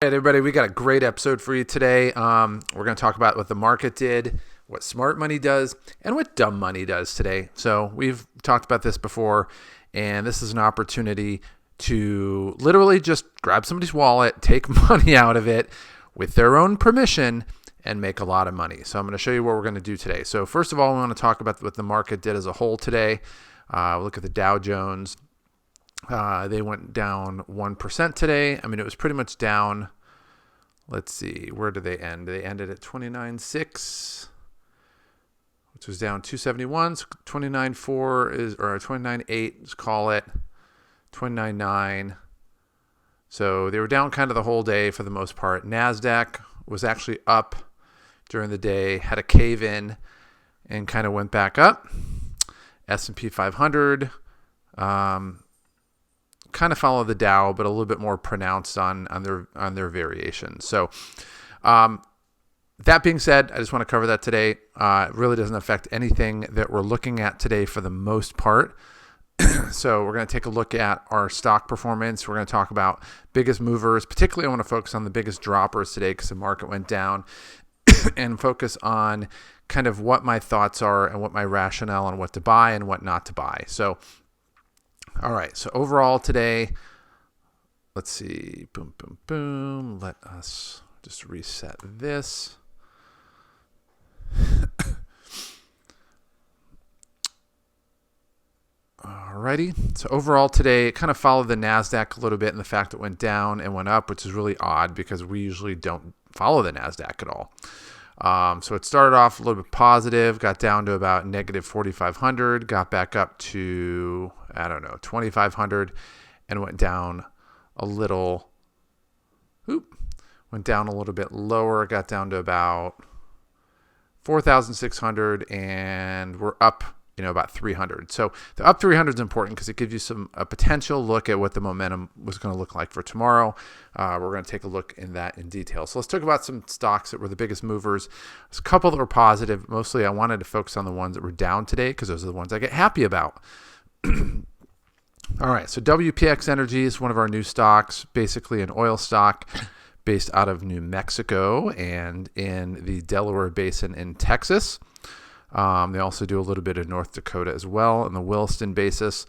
Hey everybody, we got a great episode for you today. We're going to talk about what the market did, what smart money does, and what dumb money does today. So we've talked about this before, and this is an opportunity to literally just grab somebody's wallet, take money out of it with their own permission, and make a lot of money. So I'm going to show you what we're going to do today. So first of all, we want to talk about what the market did as a whole today. Look at the Dow Jones. They went down 1% today. I mean, it was pretty much down. Let's see, where did they end? They ended at 29.6, which was down 271. So 29.4 is, or 29.8, let's call it 29.9. So they were down kind of the whole day for the most part. NASDAQ was actually up during the day, had a cave in, and kind of went back up. S&P 500 kind of follow the Dow, but a little bit more pronounced on their variations. So that being said, I just want to cover that today. It really doesn't affect anything that we're looking at today for the most part. So we're going to take a look at our stock performance. We're going to talk about biggest movers. Particularly, I want to focus on the biggest droppers today because the market went down, and focus on kind of what my thoughts are and what my rationale on what to buy and what not to buy. So all right, so overall today, let's see, boom, boom, boom. Let us just reset this. Alrighty, so overall today, it kind of followed the NASDAQ a little bit in the fact it went down and went up, which is really odd because we usually don't follow the NASDAQ at all. So it started off a little bit positive, got down to about negative 4,500, got back up to, 2,500, and went down a little, went down a little bit lower, got down to about 4,600, and we're up, about 300. So the up 300 is important because it gives you a potential look at what the momentum was going to look like for tomorrow. We're going to take a look in that in detail. So let's talk about some stocks that were the biggest movers. There's a couple that were positive. Mostly I wanted to focus on the ones that were down today because those are the ones I get happy about. All right, so WPX Energy is one of our new stocks, basically an oil stock based out of New Mexico and in the Delaware Basin in Texas. They also do a little bit of North Dakota as well on the Williston basis.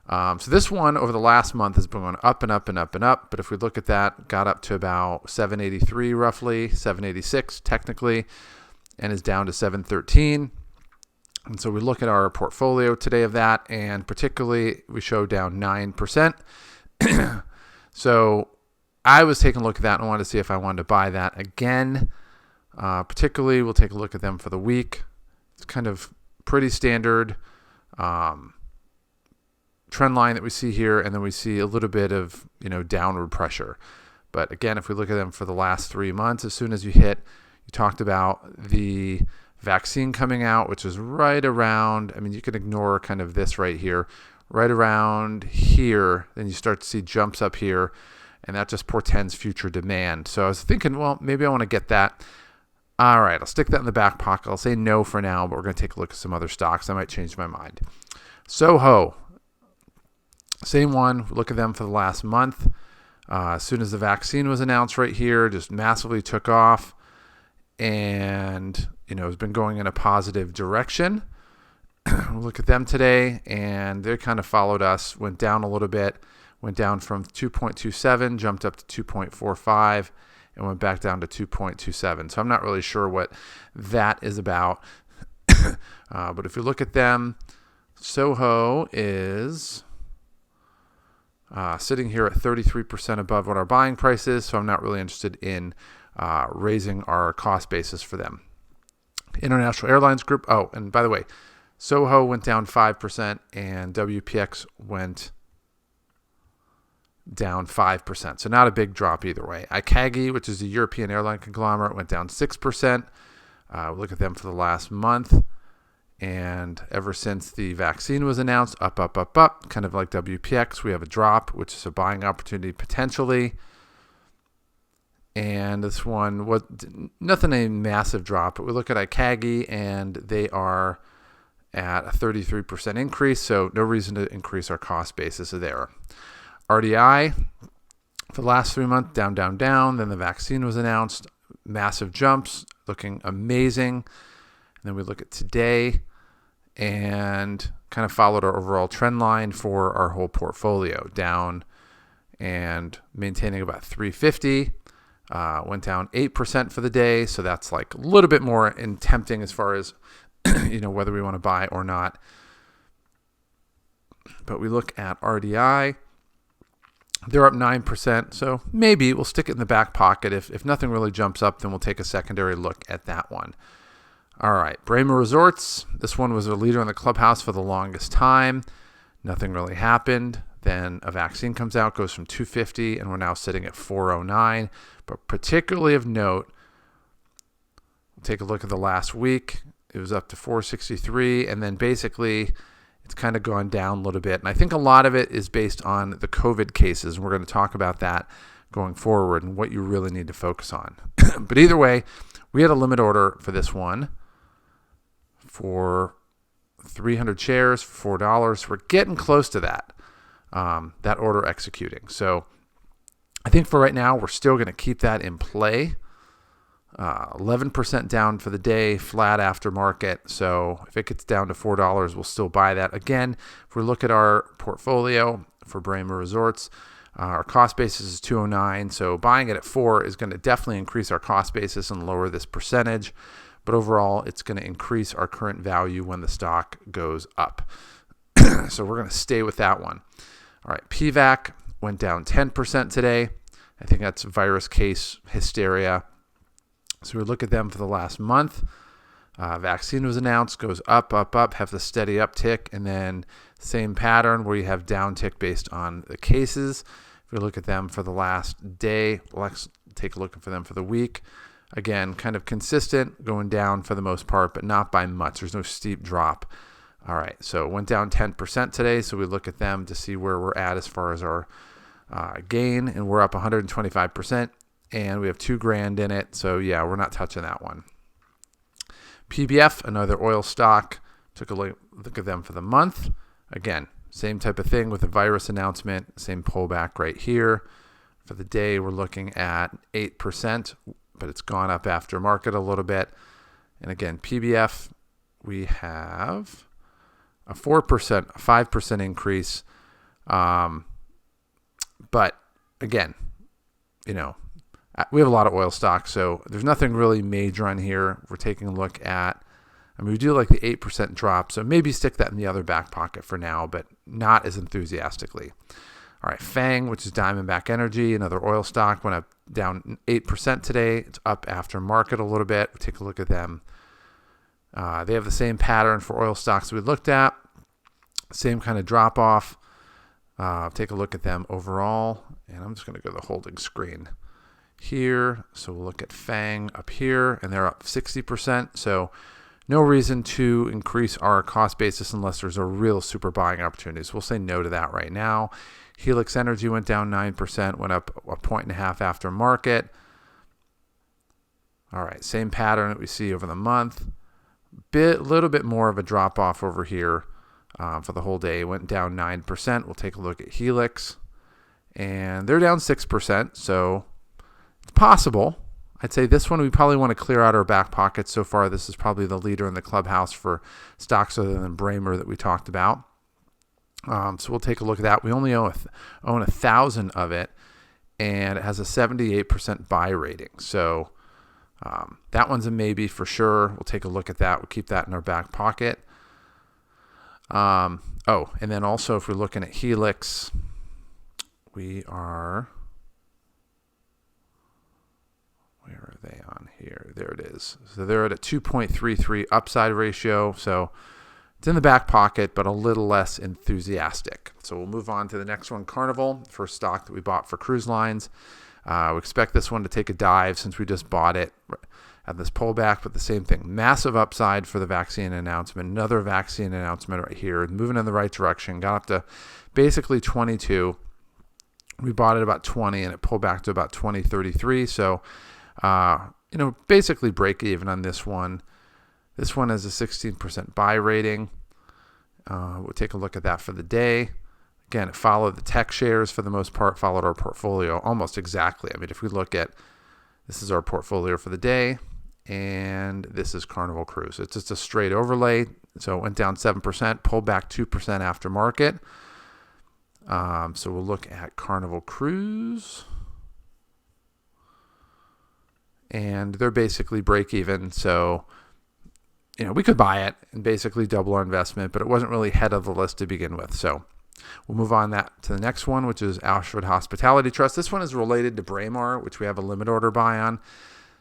So this one over the last month has been going up and up and up and up. But if we look at that, got up to about 783 roughly, 786 technically, and is down to 713. And so we look at our portfolio today of that, and particularly we show down 9%. So I was taking a look at that and wanted to see if I wanted to buy that again. Particularly, we'll take a look at them for the week. It's kind of pretty standard trend line that we see here, and then we see a little bit of downward pressure. But again, if we look at them for the last 3 months, as soon as you talked about the vaccine coming out, which is right around, you can ignore kind of this right here, right around here, then you start to see jumps up here, and that just portends future demand. So I was thinking, well, maybe I want to get that. All right, I'll stick that in the back pocket. I'll say no for now, but we're going to take a look at some other stocks. I might change my mind. Soho, same one. Look at them for the last month. As soon as the vaccine was announced right here, just massively took off and, has been going in a positive direction. Look at them today, and they kind of followed us, went down a little bit, went down from 2.27, jumped up to 2.45, and went back down to 2.27. So I'm not really sure what that is about. But if you look at them, Soho is sitting here at 33% above what our buying price is. So I'm not really interested in raising our cost basis for them. International Airlines Group. Oh, and by the way, Soho went down 5% and WPX went down 5%. So not a big drop either way. ICAGI, which is a European airline conglomerate, went down 6%. Look at them for the last month. And ever since the vaccine was announced, up, up, up, up, kind of like WPX, we have a drop, which is a buying opportunity potentially. And this one was nothing a massive drop, but we look at ICAGI and they are at a 33% increase, so no reason to increase our cost basis there. RDI For the last 3 months, down, down, down. Then the vaccine was announced, massive jumps, looking amazing. And then we look at today and kind of followed our overall trend line for our whole portfolio, down and maintaining about 350. Went down 8% for the day, so that's like a little bit more tempting as far as whether we want to buy or not. But we look at RDI. They're up 9%, so maybe we'll stick it in the back pocket. If nothing really jumps up, then we'll take a secondary look at that one. All right, Braemar Resorts. This one was a leader in the clubhouse for the longest time. Nothing really happened. Then a vaccine comes out, goes from 250, and we're now sitting at 409. But particularly of note, we'll take a look at the last week. It was up to 463, and then basically it's kind of gone down a little bit. And I think a lot of it is based on the COVID cases. And we're going to talk about that going forward and what you really need to focus on. But either way, we had a limit order for this one for 300 shares for $4. We're getting close to that order executing. So I think for right now, we're still going to keep that in play. 11% down for the day, flat after market. So if it gets down to $4, we'll still buy that. Again, if we look at our portfolio for Braemar Resorts, our cost basis is 209. So buying it at 4 is going to definitely increase our cost basis and lower this percentage. But overall, it's going to increase our current value when the stock goes up. So we're going to stay with that one. All right, PVAC went down 10% today. I think that's virus case hysteria. So we look at them for the last month. Vaccine was announced, goes up, up, up, have the steady uptick, and then same pattern where you have downtick based on the cases. If we look at them for the last day, let's take a look for them for the week. Again, kind of consistent, going down for the most part, but not by much. There's no steep drop. All right, so it went down 10% today, so we look at them to see where we're at as far as our gain, and we're up 125%. And we have $2,000 in it. So yeah, we're not touching that one. PBF, another oil stock. Took a look at them for the month. Again, same type of thing with a virus announcement. Same pullback right here. For the day, we're looking at 8%, but it's gone up after market a little bit. And again, PBF, we have a 4%, a 5% increase. But again, we have a lot of oil stocks, so there's nothing really major on here. We're taking a look at, we do like the 8% drop, so maybe stick that in the other back pocket for now, but not as enthusiastically. All right, FANG, which is Diamondback Energy, another oil stock, went up down 8% today. It's up after market a little bit. We'll take a look at them. They have the same pattern for oil stocks we looked at, same kind of drop off. Take a look at them overall, and I'm just going to go to the holding screen here. So we'll look at FANG up here, and they're up 60%. So no reason to increase our cost basis unless there's a real super buying opportunity. So we'll say no to that right now. Helix Energy went down 9%, went up 1.5 points after market. All right, same pattern that we see over the month. Little bit more of a drop off over here for the whole day. Went down 9%. We'll take a look at Helix, and they're down 6%. So it's possible. I'd say this one we probably want to clear out our back pocket. So far, this is probably the leader in the clubhouse for stocks other than Braemar that we talked about. So we'll take a look at that. We only own 1,000 of it, and it has a 78% buy rating. So that one's a maybe for sure. We'll take a look at that. We'll keep that in our back pocket. And then also if we're looking at Helix, we are... Where are they on here? There it is. So they're at a 2.33 upside ratio. So it's in the back pocket, but a little less enthusiastic. So we'll move on to the next one, Carnival, first stock that we bought for cruise lines. We expect this one to take a dive since we just bought it at this pullback, but the same thing. Massive upside for the vaccine announcement. Another vaccine announcement right here. Moving in the right direction. Got up to basically 22. We bought it about 20, and it pulled back to about 20.33. So basically break even on this one. This one has a 16% buy rating. We'll take a look at that for the day. Again, it followed the tech shares for the most part, followed our portfolio almost exactly. I mean, if we look at, this is our portfolio for the day, and this is Carnival Cruise. It's just a straight overlay. So it went down 7%, pulled back 2% after market. So we'll look at Carnival Cruise. And they're basically break even. So, we could buy it and basically double our investment, but it wasn't really head of the list to begin with. So we'll move on to the next one, which is Ashford Hospitality Trust. This one is related to Braemar, which we have a limit order buy on.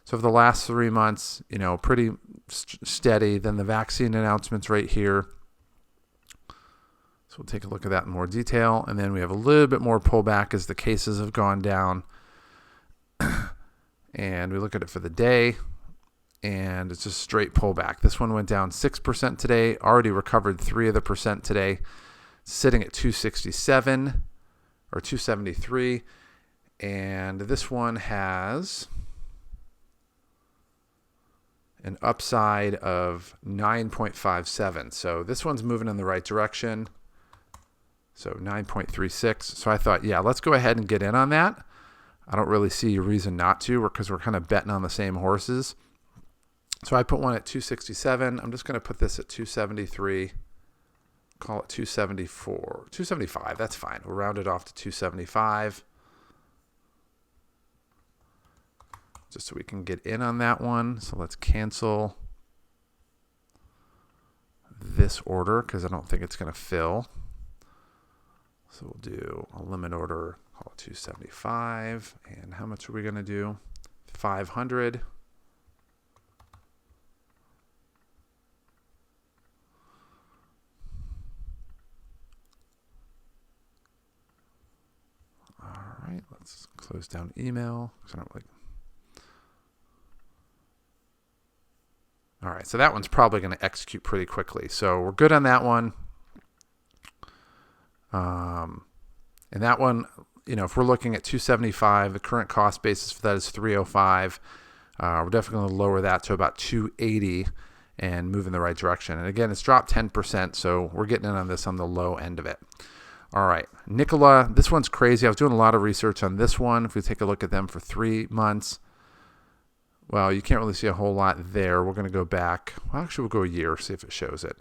So for the last 3 months, pretty steady. Then the vaccine announcements right here. So we'll take a look at that in more detail. And then we have a little bit more pullback as the cases have gone down. And we look at it for the day, and it's just straight pullback. This one went down 6% today, already recovered 3% today, sitting at 267 or 273. And this one has an upside of 9.57. So this one's moving in the right direction. So 9.36. So I thought, yeah, let's go ahead and get in on that. I don't really see a reason not to, because we're kind of betting on the same horses. So I put one at 267. I'm just going to put this at 273. Call it 274. 275. That's fine. We'll round it off to 275. Just so we can get in on that one. So let's cancel this order because I don't think it's going to fill. So we'll do a limit order, call it 275. And how much are we going to do? 500. All right, let's close down email. All right, so that one's probably going to execute pretty quickly. So we're good on that one. And that one, if we're looking at 275, the current cost basis for that is 305. We're definitely going to lower that to about 280 and move in the right direction. And again, it's dropped 10%, so we're getting in on this on the low end of it. All right, Nikola, this one's crazy. I was doing a lot of research on this one. If we take a look at them for 3 months, well, you can't really see a whole lot there. We're going to go back. Well, actually, we'll go a year, see if it shows it.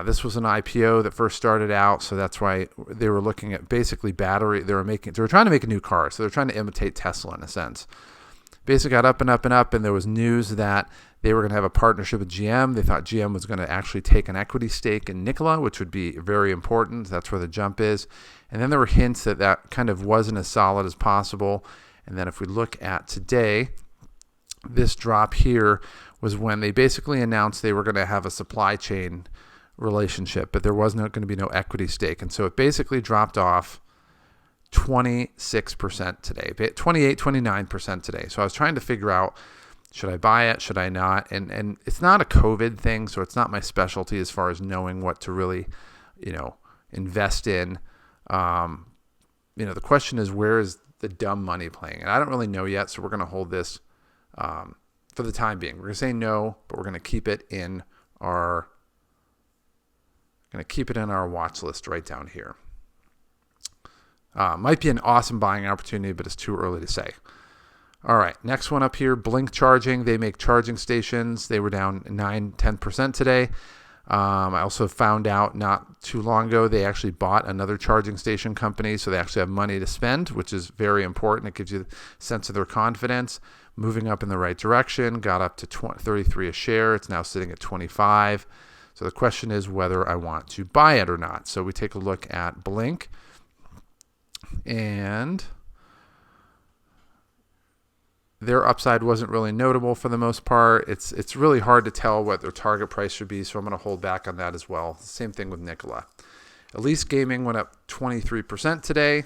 This was an IPO that first started out, so that's why they were looking at basically battery. They were trying to make a new car, so they're trying to imitate Tesla in a sense. Basically got up and up and up, and there was news that they were going to have a partnership with GM. They thought GM was going to actually take an equity stake in Nikola, which would be very important. That's where the jump is. And then there were hints that that kind of wasn't as solid as possible. And then if we look at today, this drop here was when they basically announced they were going to have a supply chain relationship, but there was not going to be no equity stake. And so it basically dropped off 26% today, 28, 29% today. So I was trying to figure out, should I buy it? Should I not? And it's not a COVID thing, so it's not my specialty as far as knowing what to really, invest in. The question is, where is the dumb money playing? And I don't really know yet, so we're going to hold this for the time being. We're going to say no, but we're going to keep it in our watch list right down here. Might be an awesome buying opportunity, but it's too early to say. All right, next one up here, Blink Charging. They make charging stations. They were down 10% today. I also found out not too long ago they actually bought another charging station company, so they actually have money to spend, which is very important. It gives you a sense of their confidence. Moving up in the right direction, got up to 33 a share. It's now sitting at 25. So the question is whether I want to buy it or not. So we take a look at Blink, and their upside wasn't really notable for the most part. It's really hard to tell what their target price should be, so I'm going to hold back on that as well. Same thing with Nikola. Elise Gaming went up 23% today,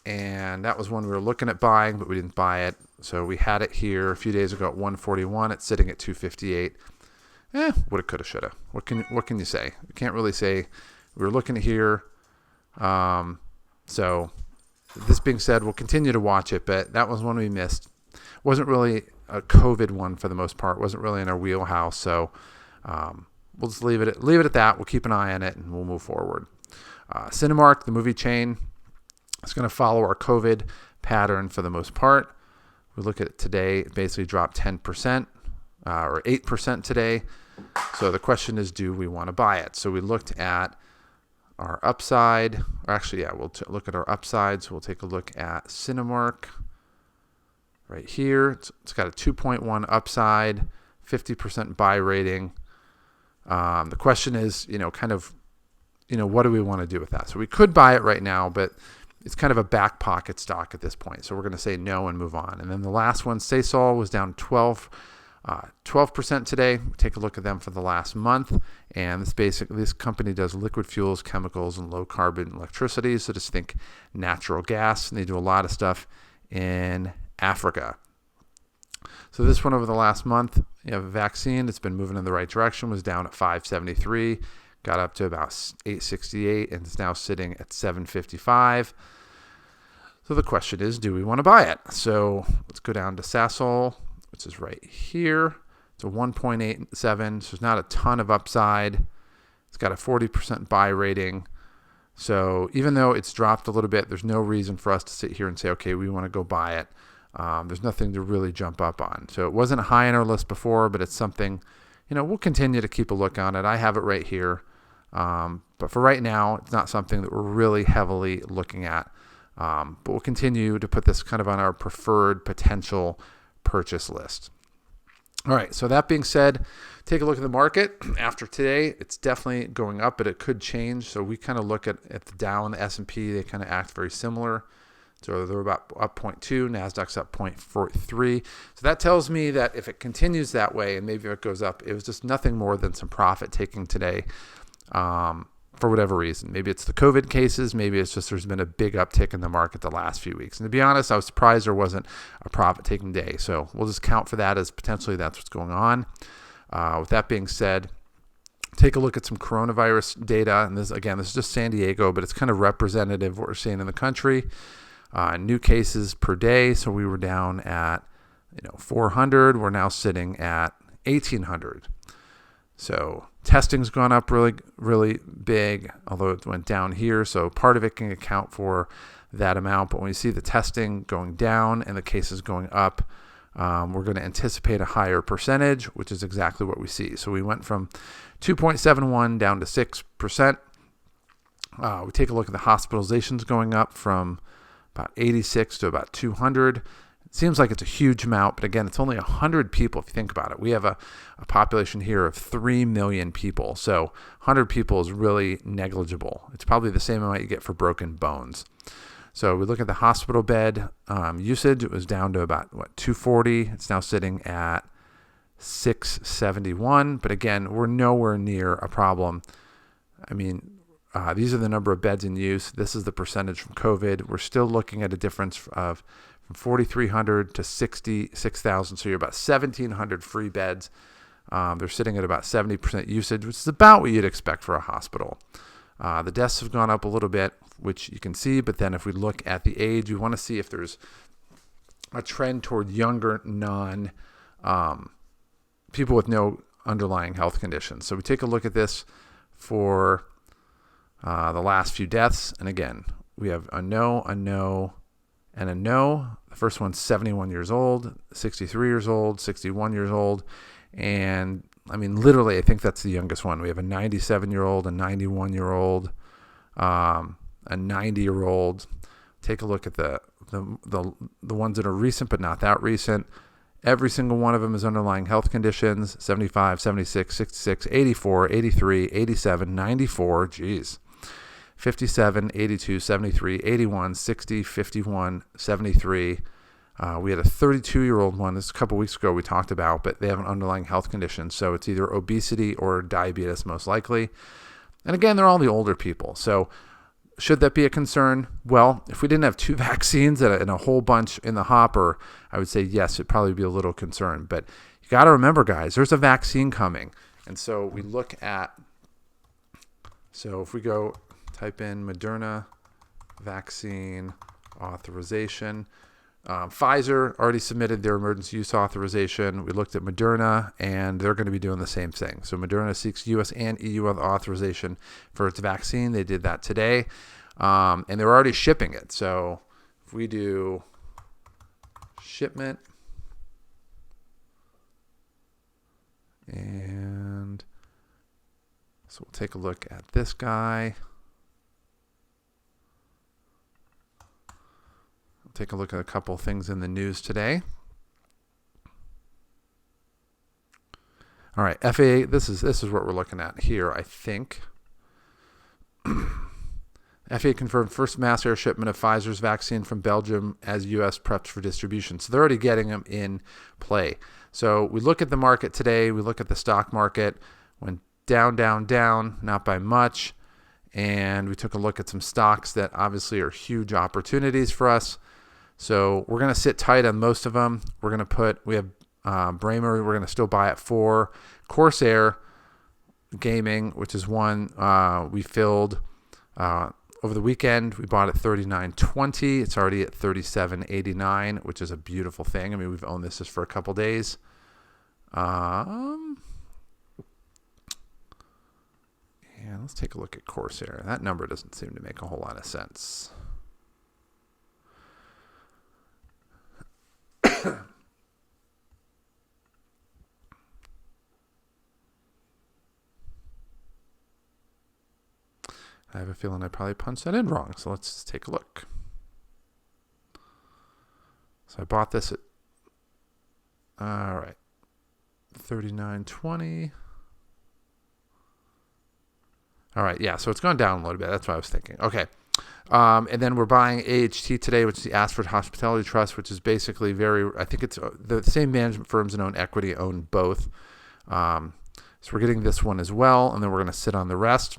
and that was one we were looking at buying, but we didn't buy it. So we had it here a few days ago at 141. It's sitting at 258. Woulda, coulda, shoulda. What can you say? You can't really say. We were looking here. So this being said, we'll continue to watch it, but that was one we missed. Wasn't really a COVID one for the most part. Wasn't really in our wheelhouse. So we'll just leave it at that. We'll keep an eye on it, and we'll move forward. Cinemark, the movie chain, is going to follow our COVID pattern for the most part. We look at it today, it basically dropped 10% or 8% today. So the question is, do we want to buy it? So we looked at our upside, or actually, yeah, we'll look at our upside. So we'll take a look at Cinemark right here. It's got a 2.1 upside, 50% buy rating. The question is, what do we want to do with that? So we could buy it right now, but it's kind of a back pocket stock at this point. So we're going to say no and move on. And then the last one, Sasol, was down 12% today. Take a look at them for the last month. And this company does liquid fuels, chemicals, and low carbon electricity. So just think natural gas. And they do a lot of stuff in Africa. So this one over the last month, you have a vaccine. It's been moving in the right direction, was down at 573, got up to about 868, and it's now sitting at 755. So the question is, do we want to buy it? So let's go down to Sasol, which is right here. It's a 1.87, so there's not a ton of upside. It's got a 40% buy rating. So even though it's dropped a little bit, there's no reason for us to sit here and say, okay, we want to go buy it. There's nothing to really jump up on. So it wasn't high on our list before, but it's something, we'll continue to keep a look on it. I have it right here. But for right now, it's not something that we're really heavily looking at. But we'll continue to put this kind of on our preferred potential purchase list. All right, so that being said, take a look at the market. After today, it's definitely going up, but it could change. So we kind of look at the Dow and the S&P. They kind of act very similar. So they're about up 0.2, NASDAQ's up 0.43. So that tells me that if it continues that way, and maybe if it goes up, it was just nothing more than some profit taking today for whatever reason. Maybe it's the COVID cases. Maybe it's just there's been a big uptick in the market the last few weeks. And to be honest, I was surprised there wasn't a profit-taking day. So we'll just count for that as potentially that's what's going on. With that being said, take a look at some coronavirus data. And this is just San Diego, but it's kind of representative of what we're seeing in the country. New cases per day. So we were down at 400. We're now sitting at 1,800. So testing's gone up really, really big, although it went down here. So part of it can account for that amount. But when you see the testing going down and the cases going up, we're going to anticipate a higher percentage, which is exactly what we see. So we went from 2.71 down to 6%. We take a look at the hospitalizations going up from about 86 to about 200. It seems like it's a huge amount, but again, it's only 100 people if you think about it. We have a population here of 3 million people, so 100 people is really negligible. It's probably the same amount you get for broken bones. So we look at the hospital bed usage. It was down to about 240. It's now sitting at 671. But again, we're nowhere near a problem. I mean, these are the number of beds in use. This is the percentage from COVID. We're still looking at a difference of from 4,300 to 66,000. So you're about 1,700 free beds. They're sitting at about 70% usage, which is about what you'd expect for a hospital. The deaths have gone up a little bit, which you can see. But then if we look at the age, we want to see if there's a trend toward younger people with no underlying health conditions. So we take a look at this for the last few deaths. And again, we have a no, and a no. The first one's 71 years old, 63 years old, 61 years old. And I mean, literally, I think that's the youngest one. We have a 97-year-old, a 91-year-old, a 90-year-old. Take a look at the ones that are recent, but not that recent. Every single one of them is underlying health conditions: 75, 76, 66, 84, 83, 87, 94. Geez. 57, 82, 73, 81, 60, 51, 73. We had a 32-year-old one. This a couple weeks ago we talked about, but they have an underlying health condition. So it's either obesity or diabetes most likely. And again, they're all the older people. So should that be a concern? Well, if we didn't have 2 vaccines and a whole bunch in the hopper, I would say yes, it'd probably be a little concern. But you got to remember, guys, there's a vaccine coming. And so we look at, so if we go type in Moderna vaccine authorization, Pfizer already submitted their emergency use authorization. We looked at Moderna, and they're going to be doing the same thing. So Moderna seeks U.S. and EU authorization for its vaccine. They did that today, and they're already shipping it. So if we do shipment, and so we'll take a look at this guy. Take a look at a couple things in the news today. All right, FAA, this is what we're looking at here, I think. FAA confirmed first mass air shipment of Pfizer's vaccine from Belgium as U.S. preps for distribution. So they're already getting them in play. So we look at the market today. We look at the stock market. Went down, down, down, not by much. And we took a look at some stocks that obviously are huge opportunities for us. So we're going to sit tight on most of them. We have Bramer, we're going to still buy at 4. Corsair Gaming, which is one we filled over the weekend. We bought at $39.20. It's already at $37.89, which is a beautiful thing. I mean, we've owned this just for a couple days. And let's take a look at Corsair. That number doesn't seem to make a whole lot of sense. I have a feeling I probably punched that in wrong, so let's take a look. So I bought this at, all right, $39.20. All right, yeah, so it's gone down a little bit. That's what I was thinking. Okay. And then we're buying AHT today, which is the Ashford Hospitality Trust, which is basically I think it's the same management firms and own equity own both. So we're getting this one as well, and then we're going to sit on the rest.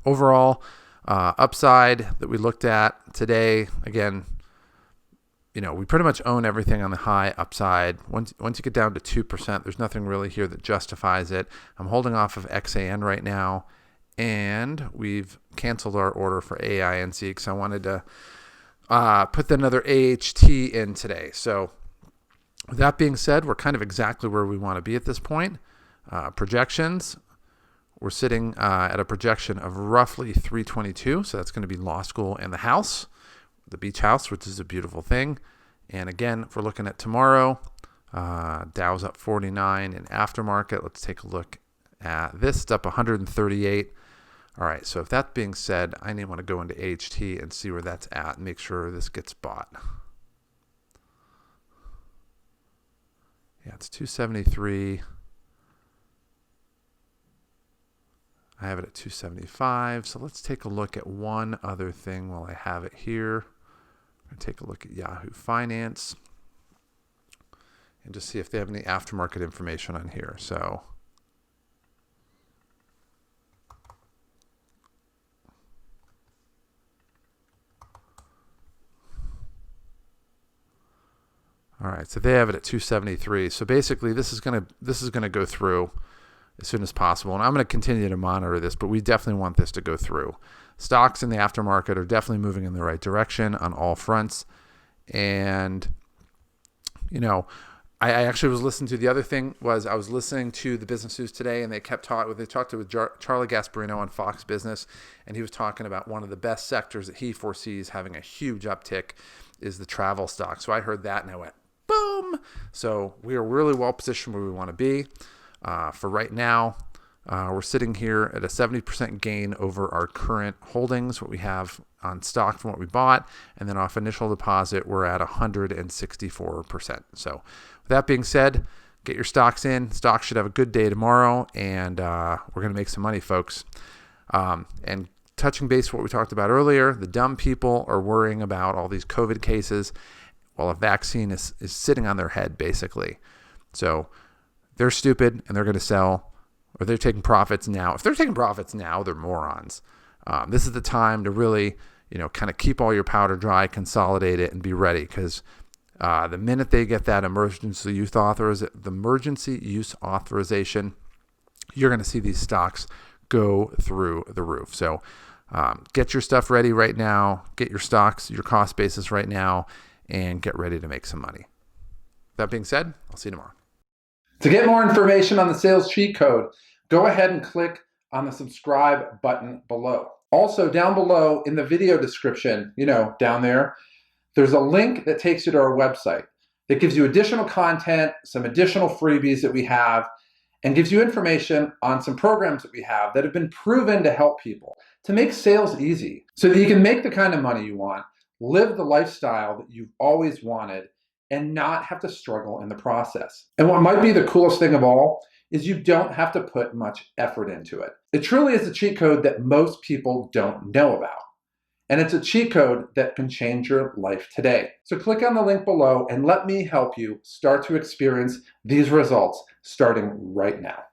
Overall, upside that we looked at today, again, we pretty much own everything on the high upside. Once you get down to 2%, there's nothing really here that justifies it. I'm holding off of XAN right now. And we've canceled our order for AINC because I wanted to put another AHT in today. So with that being said, we're kind of exactly where we want to be at this point. Projections, we're sitting at a projection of roughly 322. So that's going to be law school and the house, the beach house, which is a beautiful thing. And again, if we're looking at tomorrow, Dow's up 49 in aftermarket. Let's take a look at this. It's up 138. All right, so if that being said, I need want to go into HT and see where that's at and make sure this gets bought. Yeah, it's 273. I have it at 275. So let's take a look at one other thing while I have it here. I'm going to take a look at Yahoo Finance and just see if they have any aftermarket information on here. So all right, so they have it at 273. So basically, this is gonna go through as soon as possible, and I'm going to continue to monitor this. But we definitely want this to go through. Stocks in the aftermarket are definitely moving in the right direction on all fronts, and I actually was listening to the other thing was I was listening to the Business News today, and they talked to Charlie Gasparino on Fox Business, and he was talking about one of the best sectors that he foresees having a huge uptick is the travel stock. So I heard that and I went, boom. So we are really well positioned where we want to be. For right now, we're sitting here at a 70% gain over our current holdings, what we have on stock from what we bought. And then off initial deposit, we're at 164%. So with that being said, get your stocks in. Stocks should have a good day tomorrow, and we're going to make some money, folks. And touching base what we talked about earlier, the dumb people are worrying about all these COVID cases while a vaccine is sitting on their head, basically. So they're stupid and they're going to sell, or they're taking profits now. If they're taking profits now, they're morons. This is the time to really, kind of keep all your powder dry, consolidate it, and be ready, because the minute they get that emergency use authorization, you're going to see these stocks go through the roof. So get your stuff ready right now. Get your stocks, your cost basis right now, and get ready to make some money. That being said, I'll see you tomorrow. To get more information on the sales cheat code, go ahead and click on the subscribe button below. Also, down below in the video description, down there, there's a link that takes you to our website that gives you additional content, some additional freebies that we have, and gives you information on some programs that we have that have been proven to help people to make sales easy so that you can make the kind of money you want, live the lifestyle that you've always wanted, and not have to struggle in the process. And what might be the coolest thing of all is you don't have to put much effort into it. It truly is a cheat code that most people don't know about. And it's a cheat code that can change your life today. So click on the link below and let me help you start to experience these results starting right now.